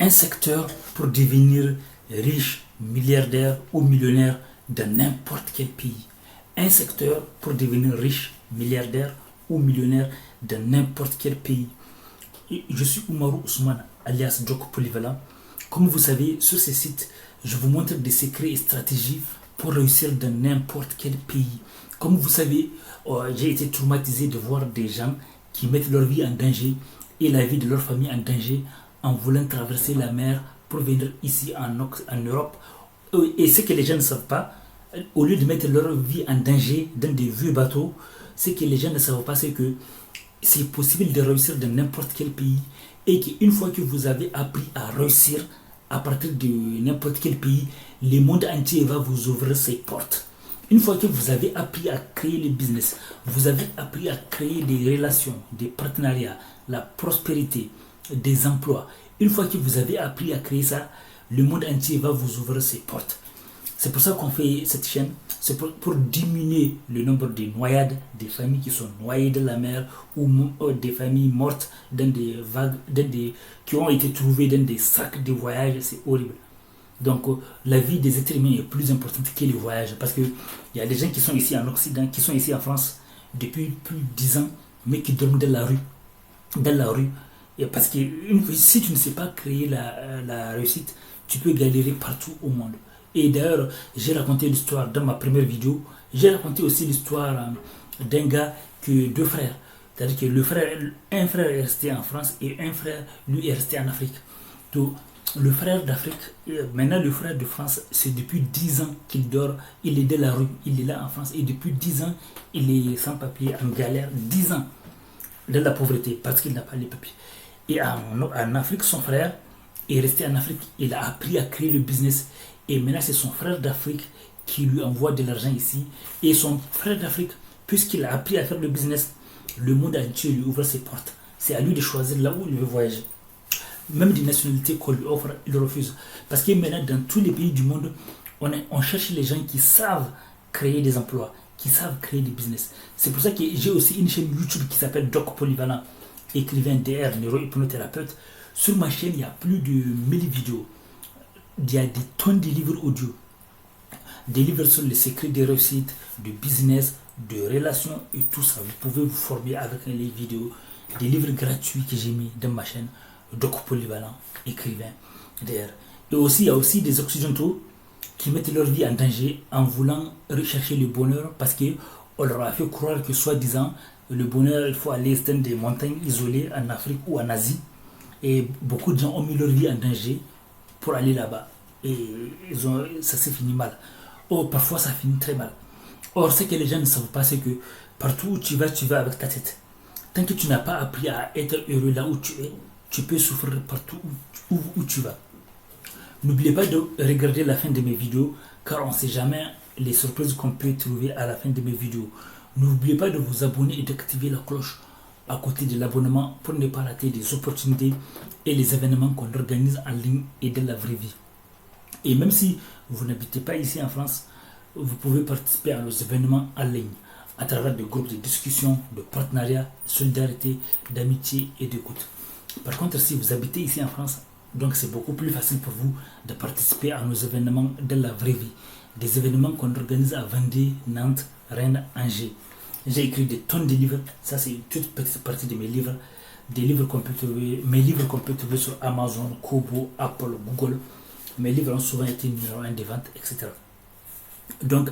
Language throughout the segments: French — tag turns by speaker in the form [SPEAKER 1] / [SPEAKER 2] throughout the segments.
[SPEAKER 1] un secteur pour devenir riche, milliardaire ou millionnaire dans n'importe quel pays. Un secteur pour devenir riche, milliardaire ou millionnaire dans n'importe quel pays. Je suis Oumarou Ousmane, alias Joko Polyvalent. Comme vous savez, sur ce site, je vous montre des secrets et stratégies pour réussir dans n'importe quel pays. Comme vous savez, j'ai été traumatisé de voir des gens qui mettent leur vie en danger et la vie de leur famille en danger en voulant traverser la mer pour venir ici en Europe. Et ce que les gens ne savent pas, au lieu de mettre leur vie en danger dans des vieux bateaux, ce que les gens ne savent pas, c'est que c'est possible de réussir dans n'importe quel pays et qu'une fois que vous avez appris à réussir à partir de n'importe quel pays, le monde entier va vous ouvrir ses portes. Une fois que vous avez appris à créer le business, vous avez appris à créer des relations, des partenariats, la prospérité, des emplois. Une fois que vous avez appris à créer ça, le monde entier va vous ouvrir ses portes. C'est pour ça qu'on fait cette chaîne. C'est pour diminuer le nombre de noyades, des familles qui sont noyées dans la mer ou des familles mortes dans des vagues, qui ont été trouvées dans des sacs de voyage. C'est horrible. Donc la vie des êtres humains est plus importante que les voyages. Parce qu'il y a des gens qui sont ici en Occident, qui sont ici en France depuis plus de 10 ans, mais qui dorment dans la rue. Dans la rue. Et parce que si tu ne sais pas créer la réussite, tu peux galérer partout au monde. Et d'ailleurs, j'ai raconté l'histoire dans ma première vidéo. J'ai raconté aussi l'histoire d'un gars que deux frères. C'est-à-dire que un frère est resté en France et un frère, lui, est resté en Afrique. Donc, le frère d'Afrique, maintenant le frère de France, c'est depuis 10 ans qu'il dort. Il est dans la rue, il est là en France. Et depuis 10 ans, il est sans papier, en galère. 10 ans de la pauvreté parce qu'il n'a pas les papiers. Et en Afrique, son frère est resté en Afrique. Il a appris à créer le business. Et maintenant, c'est son frère d'Afrique qui lui envoie de l'argent ici. Et son frère d'Afrique, puisqu'il a appris à faire le business, le monde entier lui ouvre ses portes. C'est à lui de choisir là où il veut voyager. Même des nationalités qu'on lui offre, il refuse. Parce que maintenant, dans tous les pays du monde, on cherche les gens qui savent créer des emplois, qui savent créer des business. C'est pour ça que j'ai aussi une chaîne YouTube qui s'appelle Joko Polyvalent, écrivain DR, neurohypnothérapeute. Sur ma chaîne, il y a plus de 1000 vidéos. Il y a des tonnes de livres audio, des livres sur les secrets de réussite, de business, de relations et tout ça. Vous pouvez vous former avec les vidéos, des livres gratuits que j'ai mis dans ma chaîne, Joko Polyvalent, écrivain, d'ailleurs. Et aussi, il y a aussi des occidentaux qui mettent leur vie en danger en voulant rechercher le bonheur parce qu'on leur a fait croire que soi-disant, le bonheur, il faut aller dans des montagnes isolées en Afrique ou en Asie. Et beaucoup de gens ont mis leur vie en danger pour aller là-bas. Et ça s'est fini mal. Or, parfois, ça finit très mal. Or, ce que les gens ne savent pas, c'est que partout où tu vas avec ta tête. Tant que tu n'as pas appris à être heureux là où tu es, tu peux souffrir partout où tu vas. N'oubliez pas de regarder la fin de mes vidéos, car on ne sait jamais les surprises qu'on peut trouver à la fin de mes vidéos. N'oubliez pas de vous abonner et d'activer la cloche à côté de l'abonnement pour ne pas rater des opportunités et les événements qu'on organise en ligne et dans la vraie vie. Et même si vous n'habitez pas ici en France, vous pouvez participer à nos événements en ligne à travers des groupes de discussion, de partenariat, de solidarité, d'amitié et d'écoute. Par contre, si vous habitez ici en France, donc c'est beaucoup plus facile pour vous de participer à nos événements dans la vraie vie. Des événements qu'on organise à Vendée, Nantes, Rennes, Angers. J'ai écrit des tonnes de livres. Ça, c'est une toute petite partie de mes livres. Des livres qu'on peut trouver, mes livres qu'on peut trouver sur Amazon, Kobo, Apple, Google. Mes livres ont souvent été numéro 1 des ventes, etc. Donc,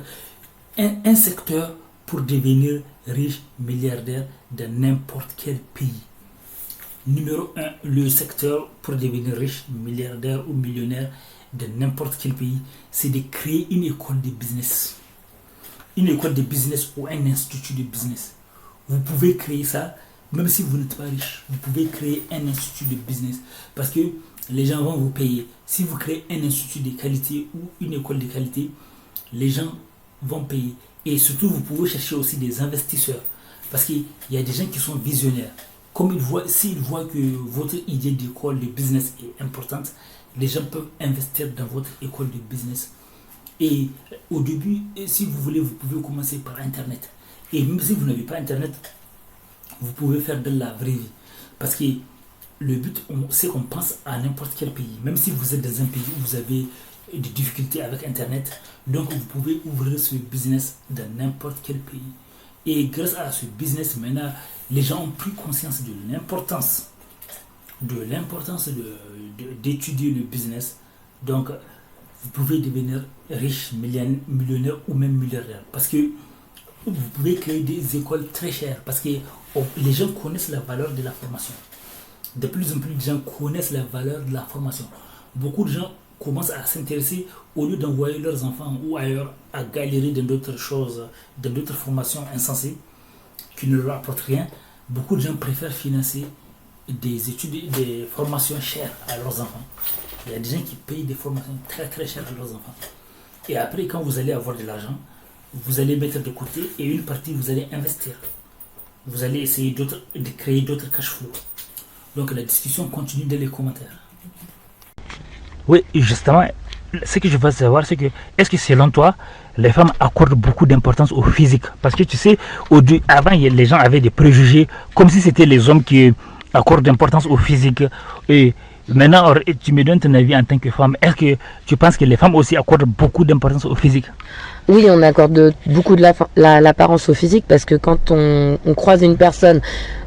[SPEAKER 1] un secteur pour devenir riche, milliardaire dans n'importe quel pays. Numéro 1, le secteur pour devenir riche, milliardaire ou millionnaire dans n'importe quel pays, c'est de créer une école de business. Une école de business ou un institut de business. Vous pouvez créer ça, même si vous n'êtes pas riche. Vous pouvez créer un institut de business parce que les gens vont vous payer. Si vous créez un institut de qualité ou une école de qualité, les gens vont payer. Et surtout, vous pouvez chercher aussi des investisseurs parce qu'il y a des gens qui sont visionnaires. Comme s'ils voient que votre idée d'école de business est importante, les gens peuvent investir dans votre école de business. Et au début, si vous voulez, vous pouvez commencer par Internet. Et même si vous n'avez pas Internet, vous pouvez faire de la vraie vie. Parce que le but, c'est qu'on pense à n'importe quel pays. Même si vous êtes dans un pays où vous avez des difficultés avec Internet, donc vous pouvez ouvrir ce business dans n'importe quel pays. Et grâce à ce business, maintenant, les gens ont pris conscience de l'importance d'étudier le business. Donc, vous pouvez devenir riche, millionnaire ou même milliardaire. Parce que vous pouvez créer des écoles très chères. Parce que les gens connaissent la valeur de la formation. De plus en plus de gens connaissent la valeur de la formation. Beaucoup de gens commencent à s'intéresser, au lieu d'envoyer leurs enfants ou ailleurs à galérer dans d'autres choses, dans d'autres formations insensées qui ne leur apportent rien. Beaucoup de gens préfèrent financer des études, des formations chères à leurs enfants. Il y a des gens qui payent des formations très très chères à leurs enfants. Et après, quand vous allez avoir de l'argent, vous allez mettre de côté et une partie vous allez investir. Vous allez essayer de créer d'autres cash flows. Donc la discussion continue dans les commentaires.
[SPEAKER 2] Oui, justement, ce que je veux savoir, c'est que, est-ce que selon toi, les femmes accordent beaucoup d'importance au physique? Parce que tu sais, avant, les gens avaient des préjugés, comme si c'était les hommes qui accordent d'importance au physique. Et maintenant, tu me donnes ton avis en tant que femme. Est-ce que tu penses que les femmes aussi accordent beaucoup d'importance au physique?
[SPEAKER 3] Oui, on accorde beaucoup de l'apparence au physique, parce que quand on croise une personne,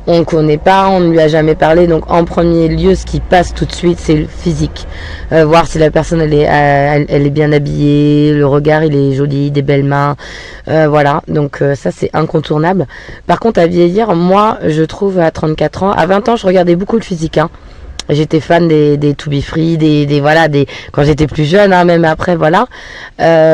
[SPEAKER 3] on ne connaît pas, on ne lui a jamais parlé, donc en premier lieu, ce qui passe tout de suite, c'est le physique. Voir si la personne elle est bien habillée, le regard il est joli, des belles mains, voilà. Donc ça c'est incontournable. Par contre, à vieillir, moi je trouve à 34 ans, à 20 ans je regardais beaucoup le physique, hein. J'étais fan des To Be Free, quand j'étais plus jeune, hein, même après, voilà.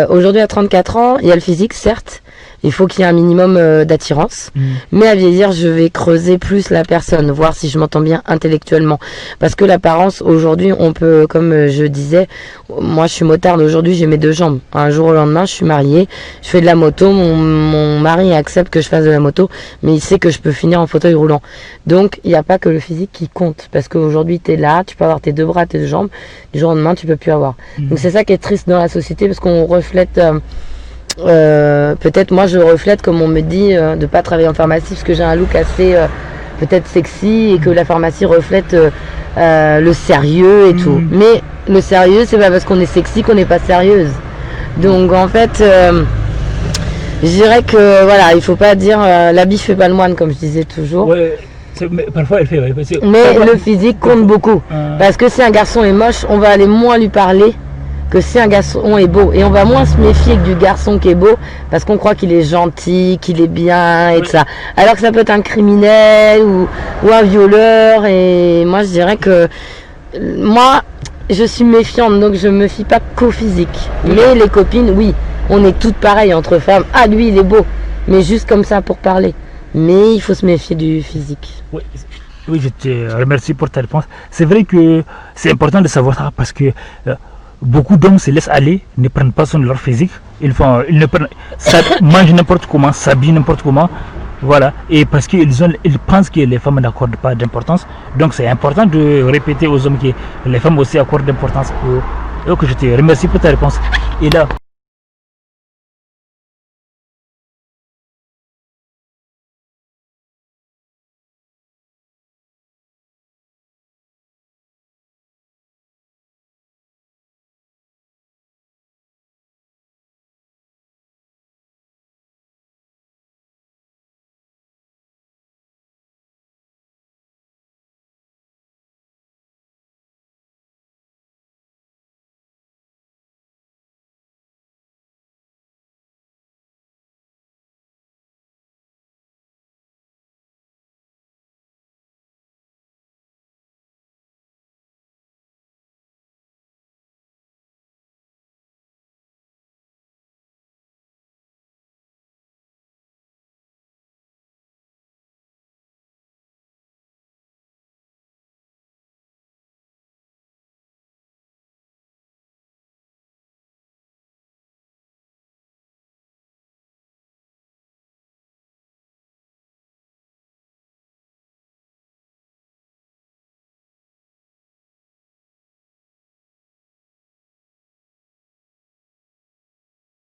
[SPEAKER 3] Aujourd'hui, à 34 ans, il y a le physique, certes. Il faut qu'il y ait un minimum d'attirance. Mais à vieillir, je vais creuser plus la personne, voir si je m'entends bien intellectuellement. Parce que l'apparence, aujourd'hui, on peut, comme je disais, moi je suis motarde, aujourd'hui j'ai mes 2 jambes. Un jour au lendemain, je suis mariée, je fais de la moto, mon mari accepte que je fasse de la moto, mais il sait que je peux finir en fauteuil roulant. Donc, il n'y a pas que le physique qui compte. Parce qu'aujourd'hui, tu es là, tu peux avoir tes 2 bras, tes 2 jambes, du jour au lendemain, tu peux plus avoir. Donc c'est ça qui est triste dans la société, parce qu'on reflète... peut-être moi je reflète, comme on me dit, de pas travailler en pharmacie parce que j'ai un look assez peut-être sexy, et que la pharmacie reflète le sérieux et tout. Mais le sérieux, c'est pas parce qu'on est sexy qu'on n'est pas sérieuse. Donc en fait, je dirais que voilà, il faut pas dire l'habit fait pas le moine, comme je disais toujours.
[SPEAKER 2] Ouais, parfois elle fait. Ouais,
[SPEAKER 3] mais le physique compte beaucoup. Parce que si un garçon est moche, on va aller moins lui parler que si un garçon est beau, et on va moins se méfier du garçon qui est beau, parce qu'on croit qu'il est gentil, qu'il est bien et tout ça, alors que ça peut être un criminel ou un violeur. Et moi je dirais que moi je suis méfiante, donc je me fie pas qu'au physique. Mais les copines, oui, on est toutes pareilles entre femmes. Ah, lui il est beau, mais juste comme ça pour parler. Mais il faut se méfier du physique.
[SPEAKER 2] Oui, je te remercie pour ta réponse. C'est vrai que c'est important de savoir ça, parce que beaucoup d'hommes se laissent aller, ne prennent pas soin de leur physique, ils mangent n'importe comment, s'habillent n'importe comment, voilà, et parce qu'ils pensent que les femmes n'accordent pas d'importance. Donc c'est important de répéter aux hommes que les femmes aussi accordent d'importance. Donc je te remercie pour ta réponse. Et là,